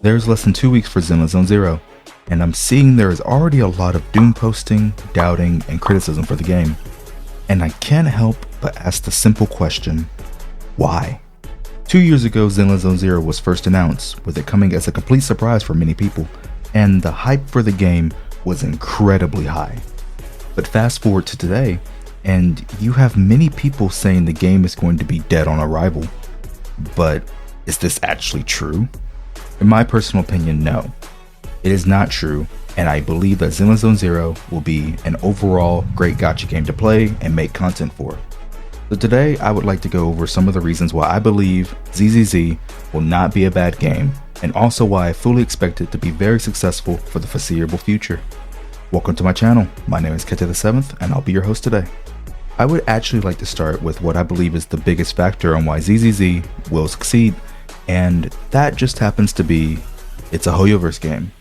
There's less than 2 weeks for Zenless, and I'm seeing there is already a lot of doom posting, doubting, and criticism for the game. And I can't help but ask the simple question, why? 2 years ago, Zenless was first announced, with it coming as a complete surprise for many people, and the hype for the game was incredibly high. But fast forward to today, and you have many people saying the game is going to be dead on arrival. But is this actually true? In my personal opinion, no. It is not true, and I believe that Zenless will be an overall great gacha game to play and make content for. So today, I would like to go over some of the reasons why I believe ZZZ will not be a bad game, and also why I fully expect it to be very successful for the foreseeable future. Welcome to my channel. My name is Kete7th, and I'll be your host today. I would actually like to start with what I believe is the biggest factor on why ZZZ will succeed, and that just happens to be, it's a hoyoverse game.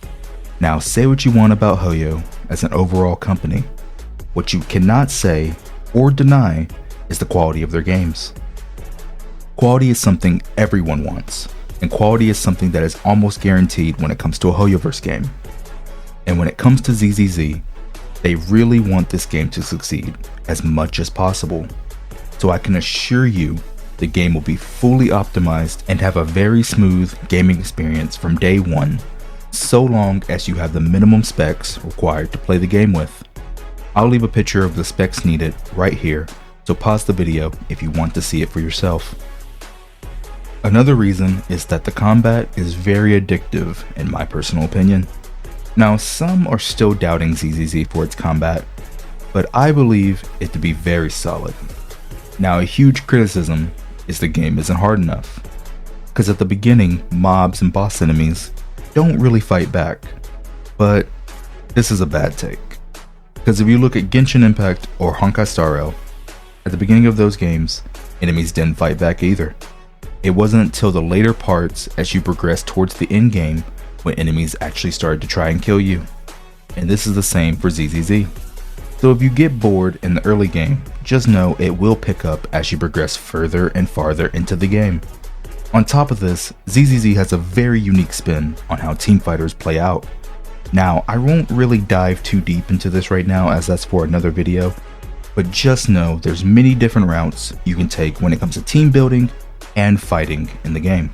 Now, say what you want about Hoyo as an overall company. What you cannot say or deny is the quality of their games. Quality is something everyone wants, and quality is something that is almost guaranteed when it comes to a hoyoverse game. And when it comes to ZZZ, they really want this game to succeed as much as possible. So I can assure you the game will be fully optimized and have a very smooth gaming experience from day one, so long as you have the minimum specs required to play the game with. I'll leave a picture of the specs needed right here, so pause the video if you want to see it for yourself. Another reason is that the combat is very addictive in my personal opinion. Now, some are still doubting ZZZ for its combat, but I believe it to be very solid. Now, a huge criticism is the game isn't hard enough, because at the beginning, mobs and boss enemies don't really fight back. But this is a bad take, because if you look at Genshin Impact or Honkai Star Rail, at the beginning of those games, enemies didn't fight back either. It wasn't until the later parts as you progress towards the end game when enemies actually started to try and kill you. And this is the same for ZZZ. So if you get bored in the early game, just know it will pick up as you progress further and farther into the game. On top of this, ZZZ has a very unique spin on how team fighters play out. Now, I won't really dive too deep into this right now as that's for another video, but just know there's many different routes you can take when it comes to team building and fighting in the game.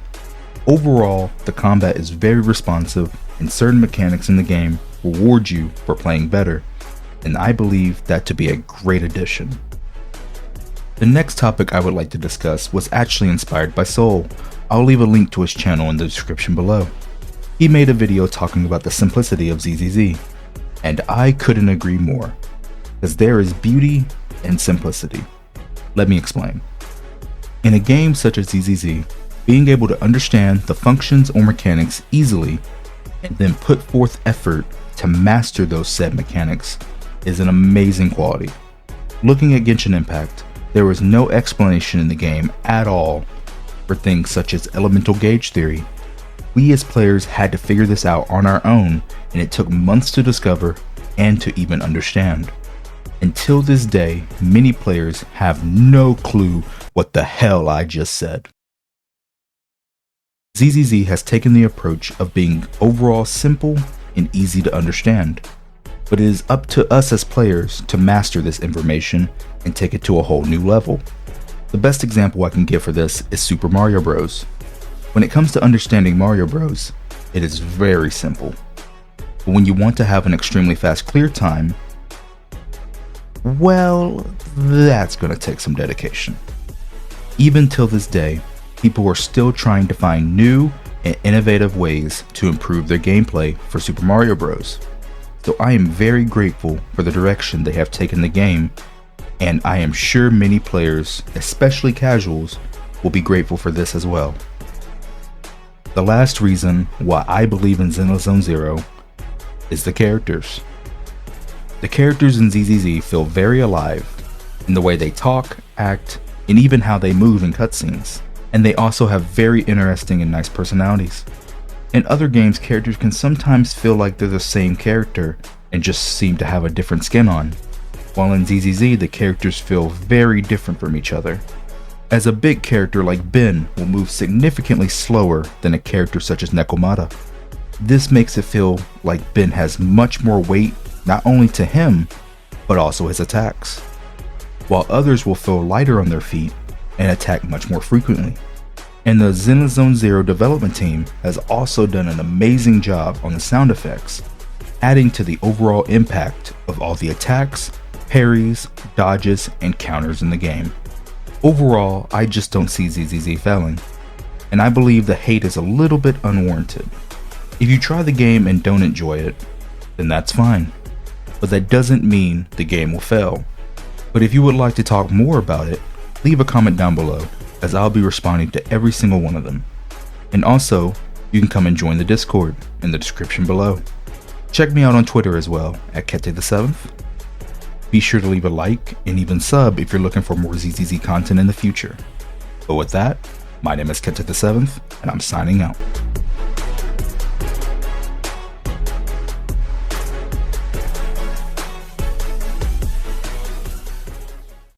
Overall, the combat is very responsive and certain mechanics in the game reward you for playing better, and I believe that to be a great addition. The next topic I would like to discuss was actually inspired by Soul. I'll leave a link to his channel in the description below. He made a video talking about the simplicity of ZZZ, and I couldn't agree more, because there is beauty in simplicity. Let me explain. In a game such as ZZZ, being able to understand the functions or mechanics easily and then put forth effort to master those said mechanics is an amazing quality. Looking at Genshin Impact, there was no explanation in the game at all for things such as elemental gauge theory. We as players had to figure this out on our own, and it took months to discover and to even understand. Until this day, many players have no clue what the hell I just said. ZZZ has taken the approach of being overall simple and easy to understand, but it is up to us as players to master this information and take it to a whole new level. The best example I can give for this is Super Mario Bros. When it comes to understanding Mario Bros, it is very simple. But when you want to have an extremely fast clear time, well, that's going to take some dedication. Even till this day, people are still trying to find new and innovative ways to improve their gameplay for Super Mario Bros. So I am very grateful for the direction they have taken the game, and I am sure many players, especially casuals, will be grateful for this as well. The last reason why I believe in Zenless is the characters. The characters in ZZZ feel very alive in the way they talk, act, and even how they move in cutscenes. And they also have very interesting and nice personalities. In other games, characters can sometimes feel like they're the same character and just seem to have a different skin on, while in ZZZ the characters feel very different from each other. As a big character like Ben will move significantly slower than a character such as Nekomata, This makes it feel like Ben has much more weight, not only to him, but also his attacks, while others will feel lighter on their feet and attack much more frequently. And the Zenless development team has also done an amazing job on the sound effects, adding to the overall impact of all the attacks, parries, dodges, and counters in the game. Overall, I just don't see ZZZ failing, and I believe the hate is a little bit unwarranted. If you try the game and don't enjoy it, then that's fine, but that doesn't mean the game will fail. But if you would like to talk more about it, leave a comment down below, as I'll be responding to every single one of them. And also, you can come and join the Discord in the description below. Check me out on Twitter as well, at Kete7th. Be sure to leave a like and even sub if you're looking for more ZZZ content in the future. But with that, my name is Kete7th, and I'm signing out.